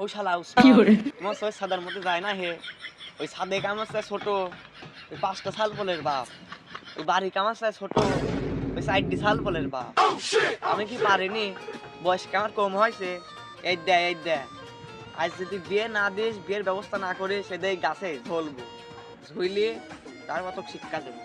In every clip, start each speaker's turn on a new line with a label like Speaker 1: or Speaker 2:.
Speaker 1: ও শালা তোমার ছয় সাদার মধ্যে যায় না হে ওই সাদে কামাচ্ছে ছোট ওই 5টা সাল বলের বাপ ওই বাড়ি কামাচ্ছে ছোট ওই 4টি সাল বলের বাপ আমি কি পারিনি বয়স আমার কম হয়েছে এই দে আজ যদি বিয়ে না দিস বিয়ের ব্যবস্থা না করে সেদিকে গাছে ঝলবো ঝুইলে তার মতো শিক্ষা দেবো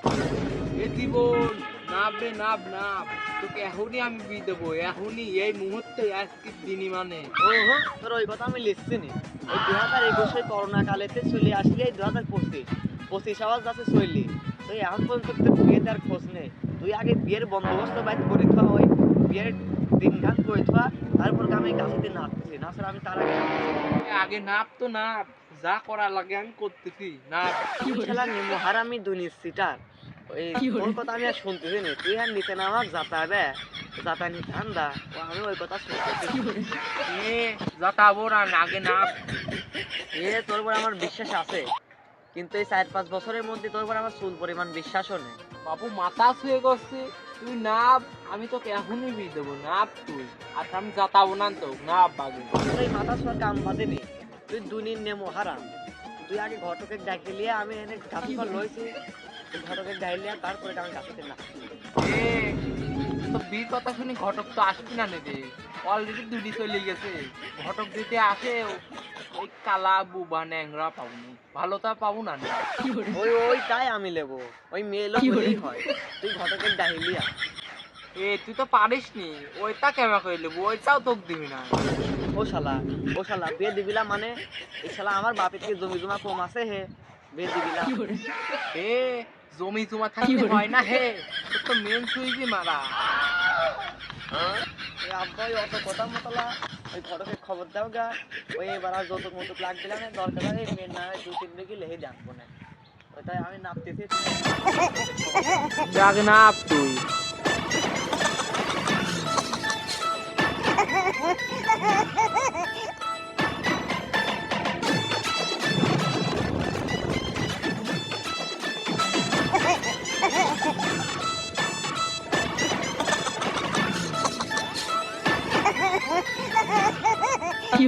Speaker 2: এ জীবন নাব রে নাব নাব তোকে এখনই আমি বিয়ে দেবো এখনই এই মুহূর্তে আজকের দিনই মানে
Speaker 1: ওহো তোর ওই কথা আমি লিখছি নি ওই 2021 করোনা কালেতে চলে আসলে 2025 আওয়াজ যাচ্ছে চললি তুই এখন পর্যন্ত তোর বিয়ে তার খোঁজ নেই তুই আগে বিয়ের বন্দোবস্ত বাইর করে থা ওই বিয়ের দিন গান করে থা তারপর আমি গাছিতে নাচতেছি না স্যার আমি তার আগে
Speaker 2: আগে নাপ তো নাপ যা করা লাগে আমি করতেছি নাপ
Speaker 1: খেলা নিমো হারামি দুনিস সিটার ওই তোর কথা আমি আর শুনতেছি নি তুই আর নিচে নামাক যাতাবে যাতা নি ঠান্ডা ও আমি ওই কথা শুনতেছি
Speaker 2: এ যাতাবো না আগে নাপ
Speaker 1: তোর উপর আমার বিশ্বাস আছে কিন্তু এই 4-5 বছরের মধ্যে তোর উপর আমার চুল পরিমাণ বিশ্বাসও নেই
Speaker 2: বাবু মাথা ছুঁয়ে গেছে তুই নাপ আমি তোকে এখনই বিয়ে দেবো নাপ তুই আর আমি যাতাবো না তো নাপ বাগে
Speaker 1: তোর এই মাথা ছোঁয়ার কাম বাদে নি তুই দুনির নেমো হারাম তুই আগে ঘটকের ডাকি লিয়ে আমি এনে গাছ ফল লইছি ঘটকের ডাই লিয়া তারপরে আমি গাছতে না
Speaker 2: এ তো বিয়ের কথা শুনি ঘটক তো আসবি না নেবে অলরেডি দুটি চলে গেছে ঘটক দিতে আসে ওই কালা বুবা ন্যাংরা পাবো না ভালো তা পাবো না
Speaker 1: ওইটাই আমি লেবো ওই মেয়ে লোক হলেই হয় তুই ঘটকের ডাই লিয়া
Speaker 2: এ তুই তো পারিস নি ওইটা কেমন করে নেবো ওইটাও তোকে দিবি না
Speaker 1: ও শালা বিয়ে দিবিলা মানে এই শালা আমার বাপের থেকে জমি জমা কম আছে হে বিয়ে দিবিলা
Speaker 2: এ জমি জমা থাকতে হয় না হে তোর তো মেন সুইজি মারা
Speaker 1: এই আব্বাই অত কথা মতলা ওই ঘটকের খবর দাও গা ওই এবার আর যৌতুক মতুক লাগবে না দরকার হয় এই মেয়ের নামে 2-3 বিঘি লেহে জানবো না ওইটাই আমি নাপতেছি
Speaker 2: যাক নাপ তুই
Speaker 3: কি